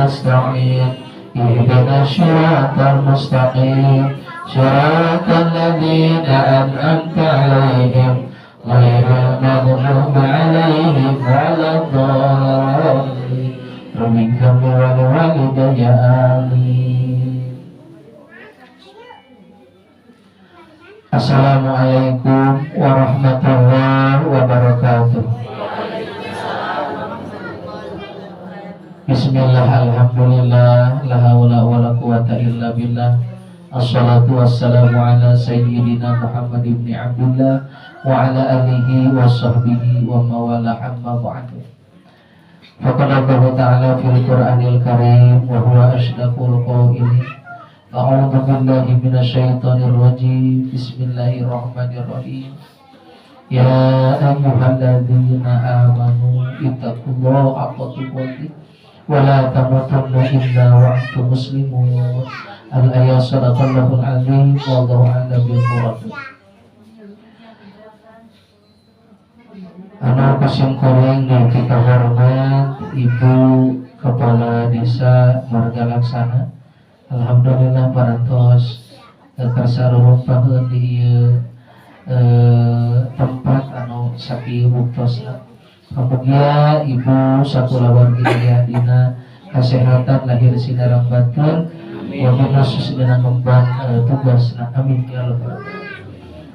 nasta'in ihdinas siratal mustaqim siratal ladzina an'amta 'alaihim ghairil maghdubi 'alaihim waladdallin Rabbika wal walidayya amin. Assalamualaikum warahmatullahi wabarakatuh. Bismillah, alhamdulillah, la haula wala quwata illa billah. Assalatu wassalamu ala sayyidina Muhammad ibn Abdullah wa ala alihi wa sahbihi wa mawala amma ba'du. Faqala Allah ta'ala fil Qur'anil Karim wa huwa asdaqul qailin. A'udzu billahi minasyaitonir rajim. Bismillahirrahmanirrahim. Ya ayyuhalladzina amanu ittaqullaha haqqa tuqatih wa la tamutunna illa wa antum muslimun. Al-ayat sadaqallahul azim wallahu a'lam bil murad. Anak kasih koreng dan kita hormat Ibu Kepala Desa Marga Laksana. Alhamdulillah parantos kasaruhun paheun di tempat anu sakieu buktosna. Kemudian Ibu sakulawargi dina kesehatan lahir sinarang batin wa binasus dina memban tugasna. Amin ya Allah.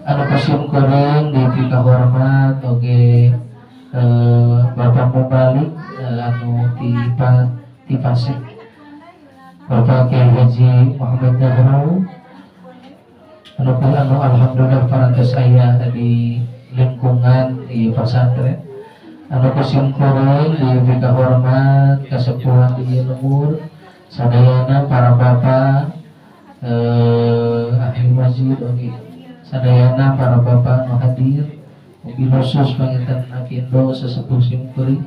Anu kasih koreng di kita hormat oge Bapak Mubalik anu ti Pasek Bapak Kiai Haji Muhammad Dahru anu alhamdulillah parantos aya di lingkungan di pesantren anu kasih koreng di kita hormat kasepuhan di lemur sadayana para bapak ahli masjid oge sadayana para bapak nu hadir ugi khusus panginten akindo sesepuh simkuring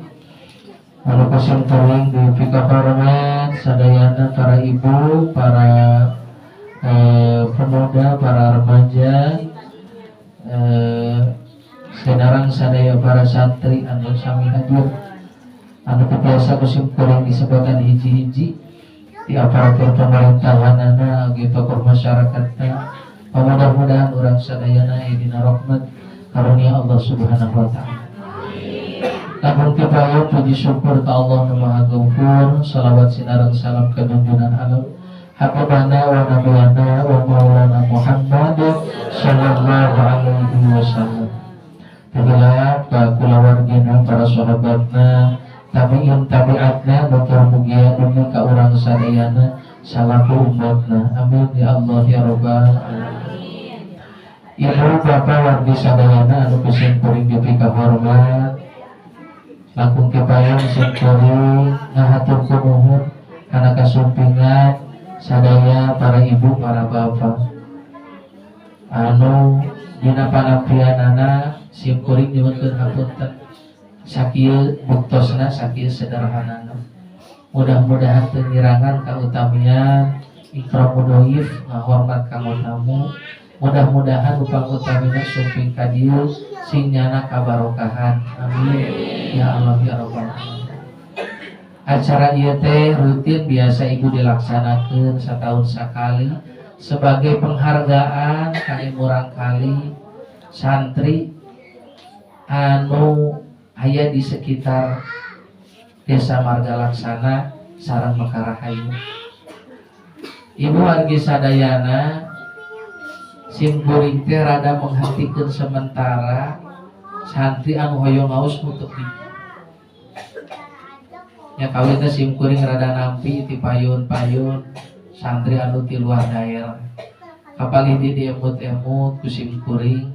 anu kasih koreng di fika hormat sadayana para ibu, para pemuda, para remaja sedarang sadaya para santri anu sami hadir anu biasa kasih koreng disebutkan hiji-hiji di aparatur pemerintahanana ugi tokoh masyarakatna. Mudah-mudahan orang sadayana dina rahmat karunia Allah Subhanahu wa taala. Lamun kipayo puji syukur ka Allah Nu Maha Ghafur, salawat sinareng salam ka junjungan alam habibana wa nabiyana wa maulana Muhammad sallallahu alaihi wasallam. Tabilah ka kulawargina para sahabatna, tabi'in tabi'atna dokter mugia demi ka urang sadayana salaku umatna. Amin ya Allah ya rabbal alamin. Ibu bapak wargi sadayana anu pesen kuring dipika hormat langkung kepayang pesen kuring ngahatur kunuhun kana kasumpingan sadaya para ibu para bapak anu dina panampianana sim kuring nyuwunkeun hapunten sakieu buktosna sakieu sederhanana. Mudah-mudahan teu ngirangan kautamian ikram dhaif ngahormat kanggo tamu. Mudah-mudahan upang utamina sumping kadieu sing nyana kabarokahan. Amin ya Allah ya rabbal alamin. Acara ieu teh rutin biasa ibu dilaksanakeun satahun sakali sebagai penghargaan ka murang kali santri anu aya di sekitar Desa Marga Laksana sareng Mekarahayu. Ibu wargi sadayana simkuring teh rada menghentikan sementara santri anu hoyong ngaus nutup di ya kawin teh simkuring rada nampi ti payun-payun santri anu ti luar daerah kapalih di emut-emut ku simkuring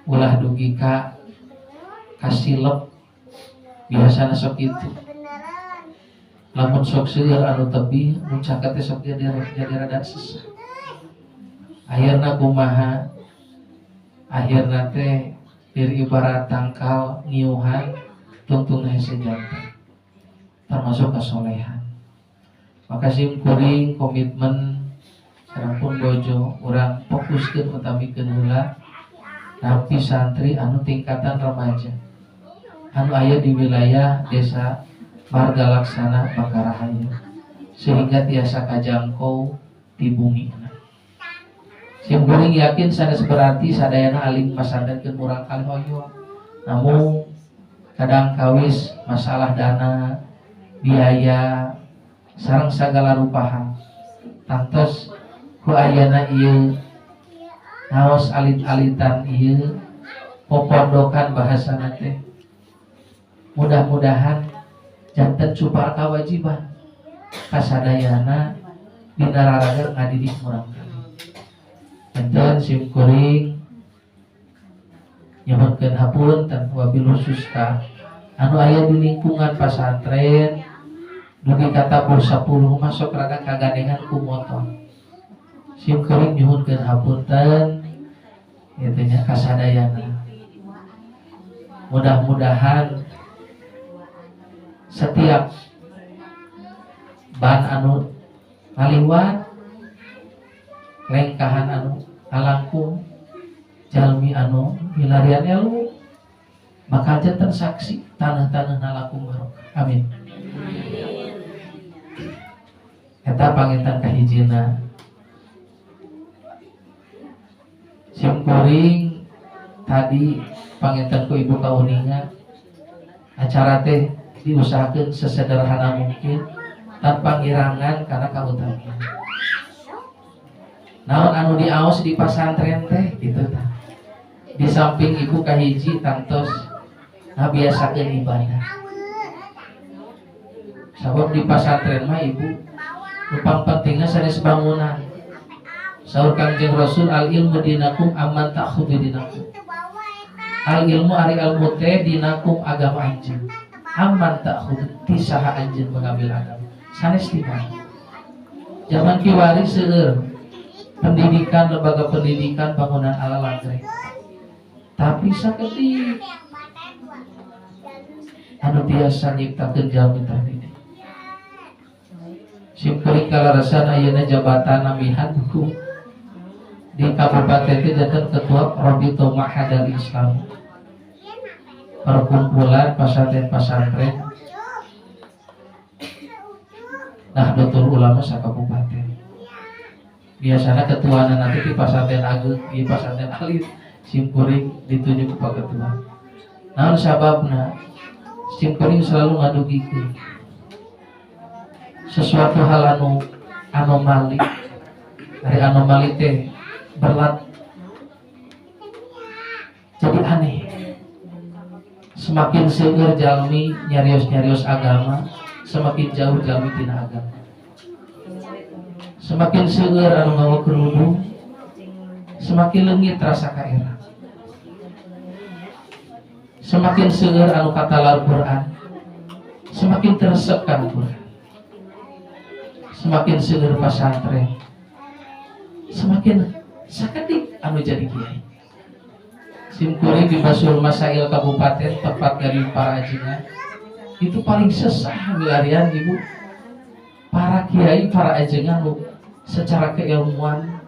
ulah dugi ka kasilep biasana sok itu lamun sok seueur anu tebih mun caket teh sok jadi rada sesat. Akhirna kumaha akhirna teh diri ibarat tangkal ngiuhan tungtung hese jantan termasuk kesolehan. Maka simkuring komitmen sareng pun bojo urang fokuskeun utamikeun heula napi santri anu tingkatan remaja anu aya di wilayah desa marga laksana maka rahayu sehingga tiasa kajangkau di bumi. Sim kuring yakin sanes berarti sadayana aling pasantrenkeun urang kali hoyo. Namun kadang kawis masalah dana, biaya, sareng sagala rupahan. Tantos ku ayana ieu naos alit-alitan ieu popondokan bahasana teh. Mudah-mudahan janten cupar kawajiban kasadayana dina raraga ngadidik urang kali. Enten sim kuring nyebutkeun hapunten wabil khusus ka anu aya di lingkungan pasantren dugi katabur 10 masuk rada kagadengan ku motor. Sim kuring nyuhunkeun hapunten ieu teh nya kasadayana. Mudah-mudahan setiap ban anu ngaliwat lengkahan anu alangkung jalmi anu milarian elu bakal janten saksi tanah-tanah nalangkung barokah. Amin. Eta pangetan kahijina sim kuring tadi pangetan ku ibu kauninga acara teh diusahakeun sesederhana mungkin tanpa ngirangan karena kautamian. Naon anu diaos di pasantren teh gitu tah. Di samping ibu kahiji tantos ngabiasakeun ibadah. Sabab di pasantren mah ibu upang pentingna sanes bangunan. Saur Kangjeng Rasul al ilmu dinakum amman ta'khudhu dinakum. Al ilmu ari ilmu teh dinakum agama anjeun. Amman ta'khudhu tisaha anjeun mengambil agama. Sanes di mana? Zaman kiwari seueur pendidikan, lembaga pendidikan, bangunan ala langgeng. Tapi sakedik anu tiasa nyiptakeun jalmi terdidik. Sim kuring kalarasan ayeuna jabatan namihan hukum di kabupaten teh janten ketua Rabito Ma'hadal Islam. Perkumpulan pasantren-pasantren Nahdlatul Ulama sakabupaten. Biasanya ketuaan nanti di pasantren agung, di pasantren alit, sim kuring ditunjuk ke ketua. Namun sababna sim kuring selalu ngadugikeun sesuatu hal anu anomali. Dari anomali teh berlat jadi aneh. Semakin seueur jalmi nyarios-nyarios agama, semakin jauh jalmi tina agama. Semakin seueur anu ngawa kerudung, semakin leungit rasa kaera. Semakin seueur anu katalar Quran, semakin teresep kana Quran. Semakin seueur pasantren, semakin sakedik anu jadi kiai. Sim kuring di Basul Masail Kabupaten tepat dari para ajengan itu paling sesah milarian ibu para kiai para ajengan secara keilmuan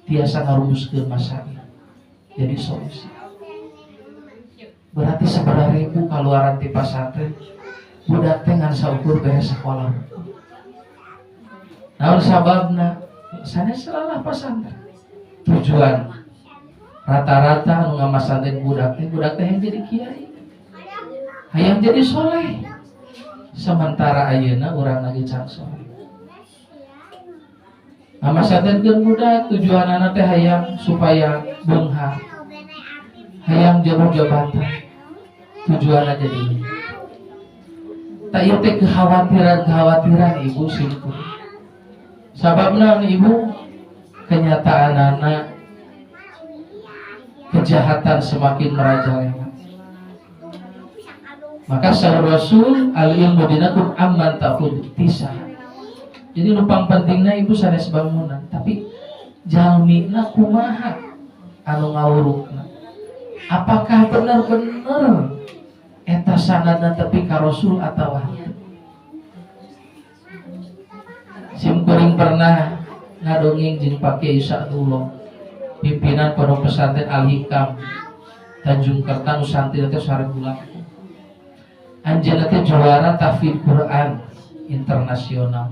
biasa ngarumuskeun masail jadi solusi. Berarti 9.000 kaluaran ti pasantren budak teh ngan saukur beres sekolah. Naon sababna? Sanes salah pasantren. Tujuan rata-rata anu ngamasantren budak teh hayang jadi kiai. Hayang jadi soleh. Sementara ayeuna urang lagi can soleh. Ngamasantrenkeun budak tujuanana teh hayang supaya beunghar. Hayang jauh jabatan. Tujuanna jadi. Tak ieu teh kekhawatiran ibu simpu. Sababna ibu kenyataanana kejahatan semakin merajalela. Maka sahur Rasul al-ilmu dinakum amman ta'khudhu tisah. Jadi lupang pentingna ibu sanes bangunan, tapi jalmina kumaha anu ngawurukna. Apakah benar-benar eta sanadna tepi ka Rasul atawa henteu? Sim kuring pernah ngadongeng jeung Pak Kiai Sa'dullah pimpinan Pondok Pesantren Al Hikam Tanjung Kerta Nusantara teh sare bulan. Anjeunna teh juara tahfidz Quran internasional,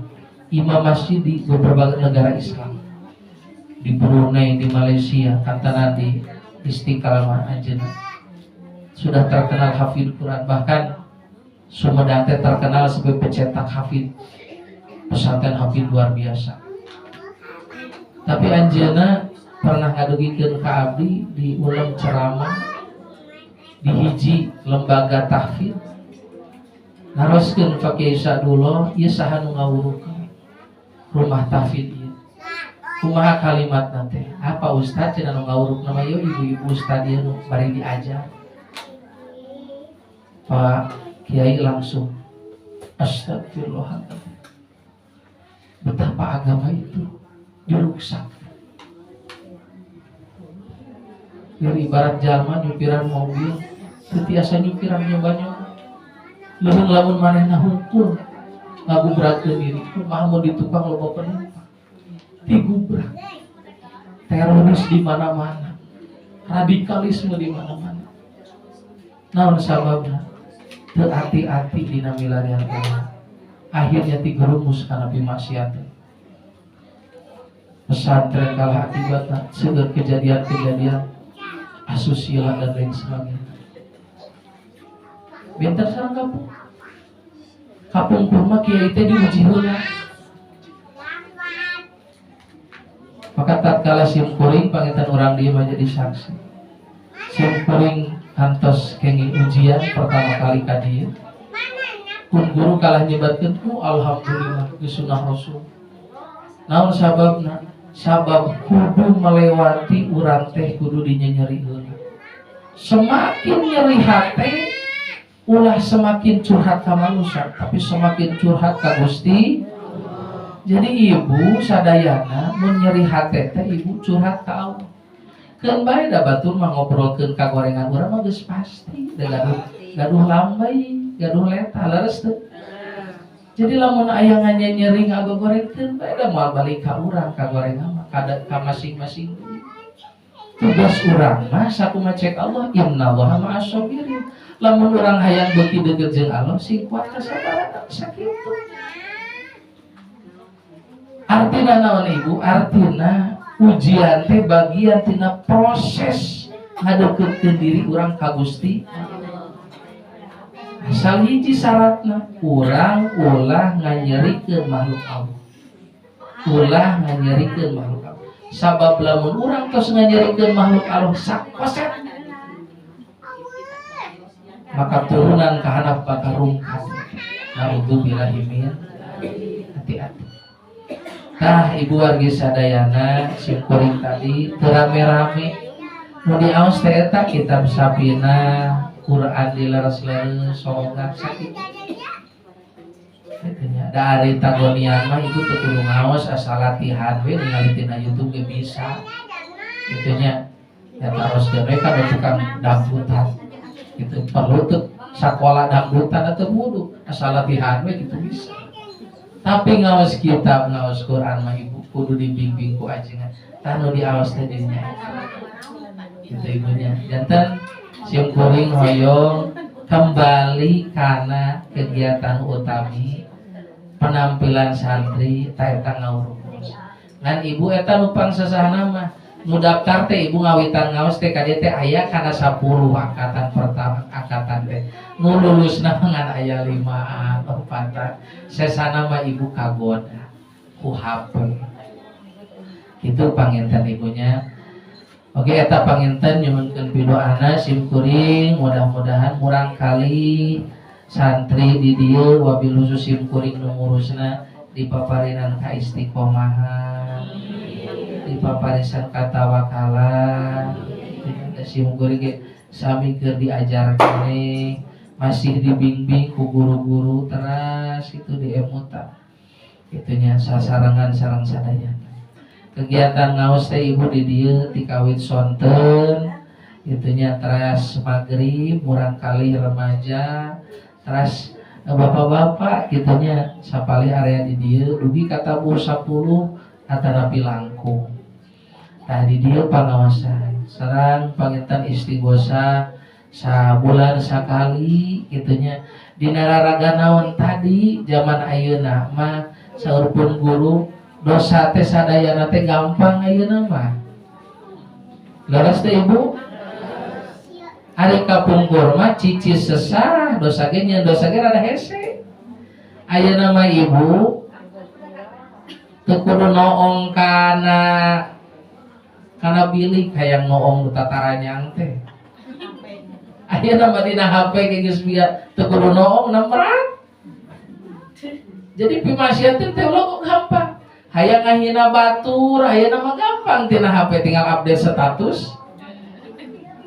imam masjid di beberapa negara Islam, di Brunei, di Malaysia, kantana di Istiqlal mah anjeunna sudah terkenal hafidz Quran, bahkan Sumedang teh terkenal sebagai pencetak hafidz, pesantren hafidz luar biasa. Tapi anjeunna pernah ngadugikeun ka abdi di ulam ceramah di hiji lembaga tahfidz, naroskeun Pak Kiai Sadullah ieu saha nu ngawurukeun rumah tahfidz ieu. Kumaha kalimatna teh? Apa ustaz cenah nu ngawuruk nama ieu ibu-ibu ustaz ieu nu bari diajar. Pak Kiai langsung astagfirullahaladzim. Betapa agama itu diruksak. Dari ibarat jalma nyupiran mobil, tetiasa nyupiran nyoba-nyoba. Leuweung lamun manehna hukum ngagubrakkeun diri, kumaha mun ditukang loba penumpang. Digubrak. Teroris di mana-mana. Radikalisme di mana-mana. Naon sababna? Teu ati-ati dina milarian Allah. Akhirnya tigerumus kana pimaksiat. Pesantren kalah akibatna seueur kejadian-kejadian asusila dan lain sebagainya. Benten sareng kapung. Kapungkur mah kiai teh diuji heula. Maka tatkala sim kuring pangitan urang dieu mah jadi saksi. Sim kuring kantos kengi ujian pertama kali ka dieu. Kun guru kalah nyebatkeun alhamdulillah geus sunah rasul. Naon sababna? Sabab kudu melewati urang teh kudu dinyeri heula. Semakin nyeri hate ulah semakin curhat ka manusia, tapi semakin curhat ka Gusti. Jadi ibu sadayana mun nyeri hate teh ibu curhat ka Allah. Keun bae da batur mah ngobrolkeun ka gorengan urang mah geus pasti, da gaduh lambai, gaduh leta leres teu. Jadi lamun aya nyeri ngagorengkeun bae da moal balik ka urang ka gorengan mah ka masing-masing. Tugas urang mah sakumaha cek Allah, innallaha ma'as sabirin. Lamun urang hayang beuki deukeut jeung Allah sing kuat kasabaran sakitu. Artina naon ibu? Artina ujian teh bagian tina proses ngadeukeutkeun diri urang ka Gusti. Asal hiji syaratna urang ulah nganyerikeun makhluk Allah. Ulah nganyerikeun makhluk Allah. Sabab lamun urang tos nganyerikeun makhluk Allah sakoset, maka turunan kahanap bakal rungkat. Naudzubillahi min hati-hati. Tah ibu wargi sadayana sim kuring tadi teu rame-rame nu diaos teh eta kitab Sapina, Quran dileres-leres sorongan sakit. Itunya dari tagonian mah itu teu kudu ngaos asal latihan we ningali tina YouTube ge bisa. Itunya eta harus mereka ada tukang dangdutan. Itu perlu tuh sakola dangdutan atau kudu asal latihan we gitu bisa. Tapi ngaos kitab, ngaos Quran mah ibu kudu dibimbing ku ajengan. Tah nu diaos teh dinya. Itu ibunya. Janten sim kuring hoyong kembali kana kegiatan utami penampilan santri ta eta ngawurus. Ngan ibu eta nu pangsasahna mah nu daftar teh ibu ngawitan ngaos teh ka dieu teh aya kana 10 angkatan pertama angkatan teh. Nu lulusna ngan aya 5an 4an. Sesana mah ibu kagoda ku HP. Itu panginten ibunya. Oke, eta panginten nyuhunkeun pidoana sim kuring mudah-mudahan murang kali santri di dieu wabil khusus sim kuring nu ngurusna dipaparinan ka istiqomahan, dipaparisan ka tawakalan. Sim kuring ge sami keur diajarkeun masih dibimbing ku guru-guru teras itu di emutan. Itunya sasarangan sareng sadaya. Kegiatan ngaos teh ibu di dieu ti kawit sonten itunya teras magrib murang kali remaja teras bapak-bapak gitunya sapali area di dieu dugi kata 10 atanapi langkung. Tah di dieu pangaosan sareng panginten istighosa sabulan sakali gitunya di nararaga naon tadi zaman ayeuna mah saurpun guru dosa teh sadayana teh gampang ayeuna mah. Leres teh Ibu? Ari kapungkur mah cici sesah dosa ge nyeun dosa ge rada hese. Ayeuna mah Ibu teu kudu noong kana bilik hayang noong nu tataranyang teh. Ayeuna mah dina HP ge geus biar teu kudu noong nemrat. Jadi pimasian teh lo gampang. Hayang ngahina batur, ayeuna mah gampang tina HP tinggal update status.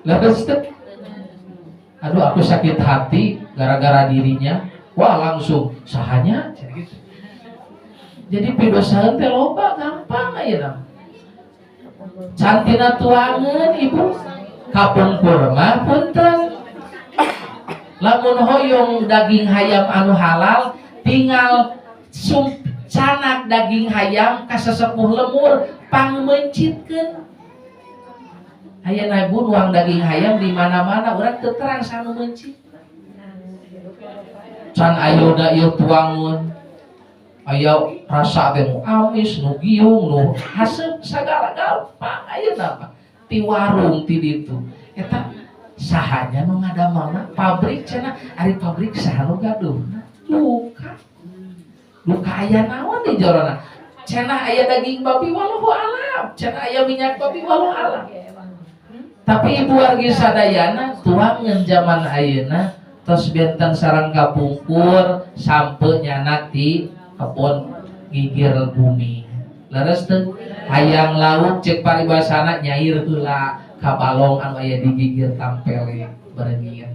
Leres teh. Aduh aku sakit hati gara-gara dirinya. Wah langsung sahanya gitu. Jadi pidosaheun teh loba gampang ayeuna. Cantina tuangeun Ibu. Kapungkur mah punten. Lamun hoyong daging hayam anu halal tinggal canak daging hayam ka sesepuh lemur pangmencitkeun. Ayeuna Ibu nuang daging hayam di mana-mana urang teu terang sanu mencit. Can ayeuna ieu tuangun. Aya rasa teh nu amis, nu giung, nu haseup sagala gampang ayeuna mah. Ti warung ti ditu. Eta sahanya nu ngadamana pabrik cenah ari pabrik saha nu gaduhna? Luka aya naon di jorona? Cenah aya daging babi wallahu alam, cenah aya minyak babi wallahu alam. Tapi Ibu wargi sadayana tuangeun zaman ayeuna tos benten sareng kapungkur sampe nyana ti kebon gigir bumi. Leres teu? Hayang lauk cek paribasana nyair heula ka balong anu aya di gigir tampel berengian.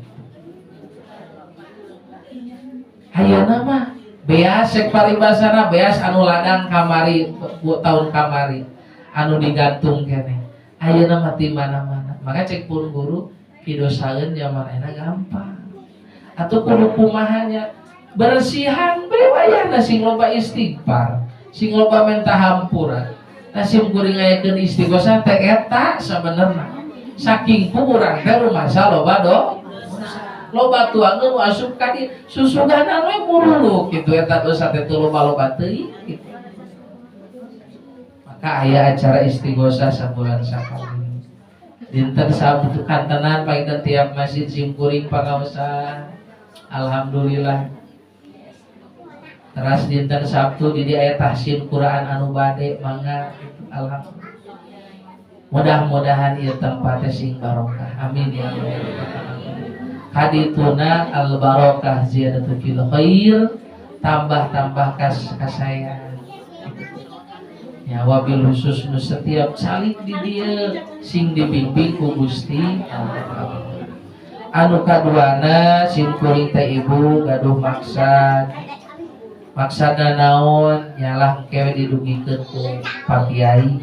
Ayeuna mah beas cek paribasana beas anu ladang kamari tahun kamari anu digantung keneh. Ayeuna mah ti mana-mana. Maka cek pun guru pidosaeun zaman ayeuna gampang. Atuh kudu kumaha bersihan bae wayahna sing loba istighfar, sing loba minta hampura. Sim kuring ngayakeun istighosah teh eta sabenerna. Saking kurang teh rumasa loba loba tuangeun nu asup ka di susuganan we muruluk kitu eta dosa teh teu loba-loba teuing kitu. Maka aya acara istighosah sabulan sakali. Dinten Sabtu kantenan painten tiap masjid simkuring pangaosan. Alhamdulillah. Teras dinten Sabtu jadi aya tahsin Quran anu bade mangga alhamdulillah. Mudah-mudahan ieu tempat sing barokah. Amin ya rabbal alamin. Hadituna al barokah ziyadatu fil khair, tambah-tambah kasayang. Ya wabil khusus nu setiap salik di dieu sing dibimbing ku Gusti Allah. Anu kaduana sim kuring teh Ibu gaduh maksana naon nyalah kewe didugikeun ku Pak Kiai.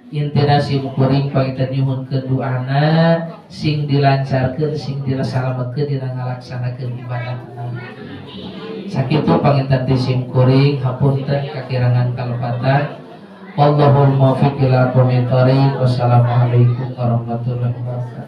Intina sim kuring panginten nyuhunkeun doana sing dilancarkeun sing dilaksanakeun dina ngalaksanakeun ibadahna. Sakitu panginten ti sim kuring hapunten kakirangan kalepatan. Wallahul muwaffiq ila aqwamit thoriq. Wassalamualaikum warahmatullahi wabarakatuh.